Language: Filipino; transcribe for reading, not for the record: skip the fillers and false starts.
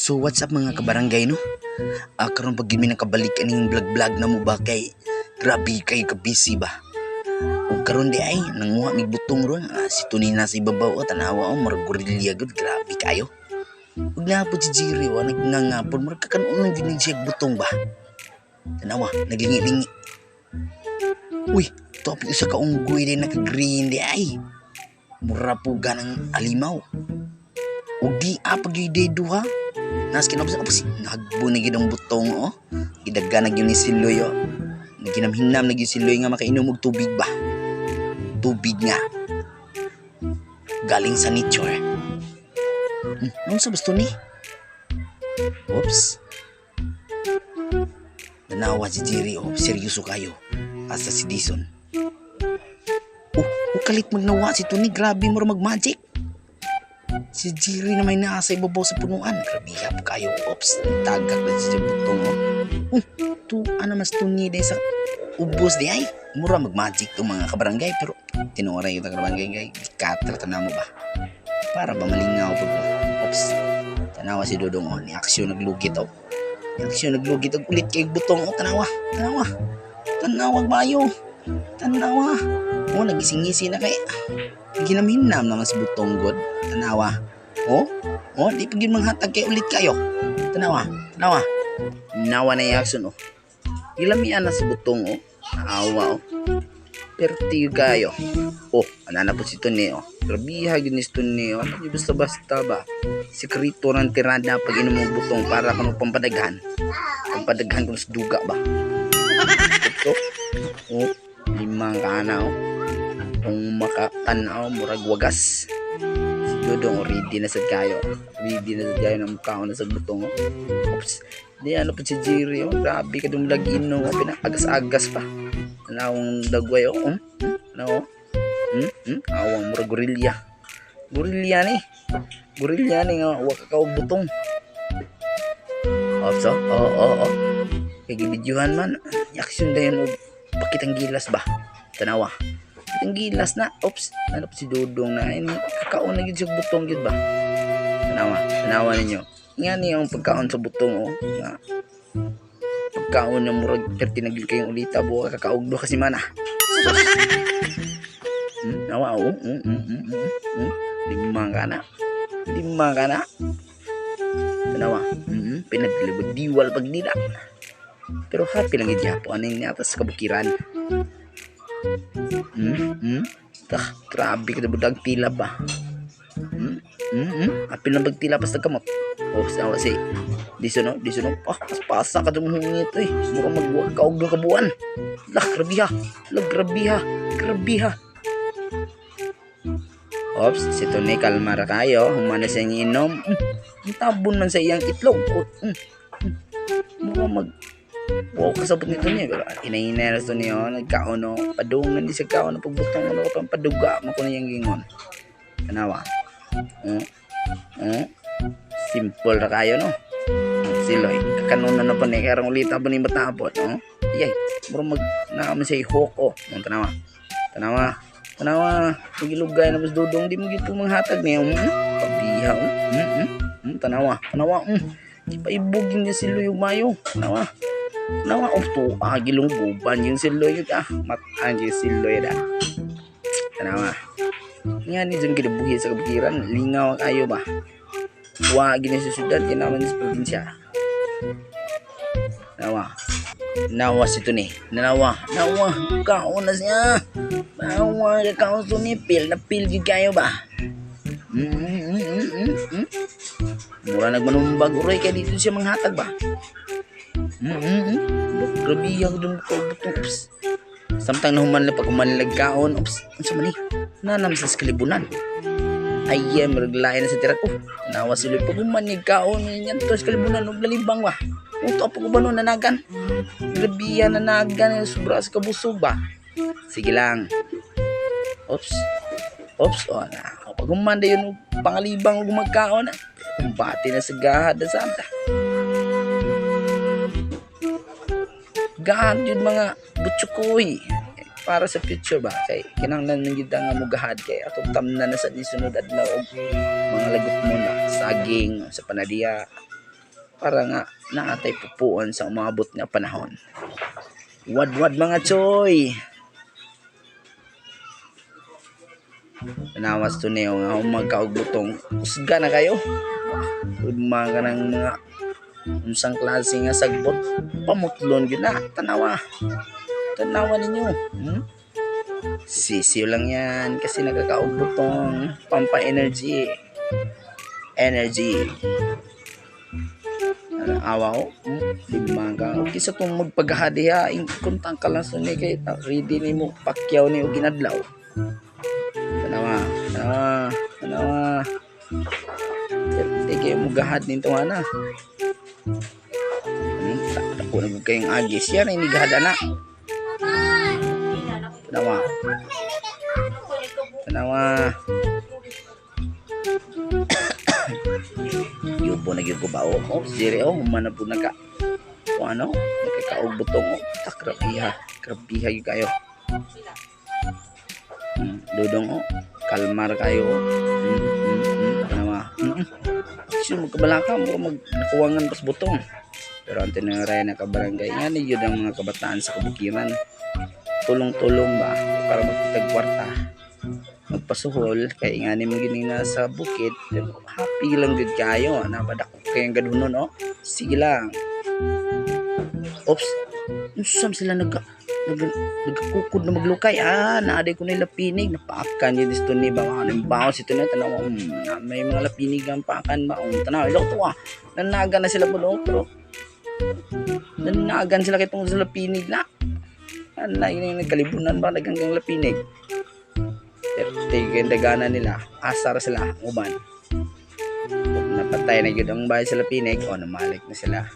So what's up mga kabarangay no? Karon pag gimi nakabalik aning vlog na mo ba kay grabe kay ka busy ba? O karon di ay nanguha mig butong ron si Tunina sa ibabaw tanawa murag gorilya gud grabe kayo. Ug na po si Jiri nagnangapon murag kakanon ng dinig siya butong ba? Tanawa naglingi-lingi. Uy, top isa ka unggoy din naka-green di ay. Mura po ganang alimaw. Ug di pag dedo ha. Nas kinabsa apa si nagbo na gid ang butong Gidagga na gyud ni Siloy Naginamhinam na gyud Siloy nga makainom og tubig ba. Tubig nga. Galing sa nature. Ano sa basto ni? Oops. Tanawa si Jerry seryoso kayo. Asa si Dison. Kalit magnawa si Tony, grabe mo mag-magic. Si Jerry na may naasa ibabaw sa punuan. Grabe hap kayo. Oops, tagak na siya butong ano mas Tony din sa ubos di ay. Mura mag-magic itong mga kabarangay. Pero tinuoran yung kabarangay kay Katra, tanaw mo ba? Para ba malingaw po. Oops, tanawa si Dodong ni aksyon naglugit Ni aksyon naglugit ulit kay butong tanawa bayo. Tanawa. Nagising-ngisi na kay ginamhinam naman si butong god. Tanawa. Di pag yun manghatag kay ulit kayo. Tanawa. Nawa na yung action Gilamian na si butong Naawa Perti kayo. Anana po si Tony Grabiha yun si Tony Hindi basta-basta ba. Sikrito ng tirada pag inom mo butong para kano pampadaghan. Pampadaghan kung sa duga ba. Ito. Limang kana kung makatanaw murag wagas si Dodong ready na sad kayo ng mukhaon na sa butong Oops di ano pa si Jerry grabe ka dum lagino pinaagas-agas pa tanawang dagway awang murag gorilya ni nga waka ka og butong Oops kay gibidyuhan man action dayon og pakitang gilas ba tanawa ang gilas na ano pa si Dodong na ini kakaon na gid sa butong gid ba tanawa ninyo nga yung pagkaon sa butong nga pagkaon na murag perti nagil kayong ulita buka kakaugdo kasi mana nawa limang kana tanawa pinadlibod diwal pag nila pero happy lang gid Japo aning atas kabukiran grabe ka budag tila ba happy lang pag tila pas nagkamot sawa si Dison pasa ka dum hungit mura magwa ka og ka buwan grabiha si Tony kalmar kayo humana sa inom tabon man sa iyang itlog mura kasabot nito niya pero inainaras to niyo nagkaon padungan di sa kaon pagbutang pampaduga mo ko na yung gingon kanawa simple ra kayo Siloy kakanon na pa ni karang ulita ba ni matapot muro naman sa ihok tanawa pagilugay na mas Dodong di mo gito manghatag niya pabiha tanawa ipaibugin niya Siloy yung mayo tanawa gilong buban yung Siloy matang yung Siloy tanawa nga ni dyan kinabuhi sa kabukiran lingaw kayo ba gini sa syudad kinaman sa probinsya nawa si Tony kaon na siya kaon pil gid kayo ba mura nagmanumbag uray kaya dito siya manghatag ba grabe yung dun ko butong samtang nahuman na pag umanlag kaon ano man nanam sa skalibunan maraglayan na sa tira ko nawa sila pag umanlag kaon yan to skalibunan og lalibang ba ito pag ubano nanagan grabe yan nanagan sobra sa kabusog ba sige lang pag umanda yun pangalibang og magkaon kumbati na sa gahad na santa gahad yun mga butsukoy para sa future ba kay kinahanglan ng gid nga mugahad kay atong tamnan na sa sunod adlaw og mga lagot mo na saging sa panadiya para nga naatay pupuan sa umabot nga panahon. Wad-wad mga choy. Nawas to niyo nga umagkaog butong. Kusga na kayo. Ugma ka ng mga unsang klase nga sagbot. Pamutlon yun na. Tanawa. Tanawa ninyo. Sisiyo lang yan kasi nakakaog butong. Pampa-energy. Energy. Awa ko. Lima ka. Okay sa itong magpaghahadi ha. Kuntang ka lang suni kay ready ni mo. Pakyaw ni o ginadlaw. Tanawa. Hindi kayo magahad nito nga na. Ako na kayong agis. Yan ay nigahada na. Tanawa. Yubo na gyud ko ba o dire humana po naka ano nakakaog butong krabiha gyud kayo. Dudong kalmar kayo. Tanawa. Sino magkabalaka mo magkuwangan pas butong. Pero ang tinangaray na kabarangay nga ni yun ang mga kabataan sa kabukiran. Tulong-tulong ba para magtagkwarta. Magpasuhol kay nga ni mo gining nasa bukid. Happy lang gud kayo. Nabadak ko kayong gadunon Sige lang. Oops. Usam sila nagkukod na maglukay. Naaday ko nila pinig. Napaakan yun dito ni ba. Anong bounce ito na. Tanawa. May mga lapinig ang paakan ba. Tanawa. Ilo to Nanaga na sila po pero nanagan sila kitong sa lapinig na. Yung nagkalibunan ba naganggang lapinig. Tigyan dagana nila. Asar sila. Uban. Napatay na yun ang bahay sa lapinig. Namalik na sila.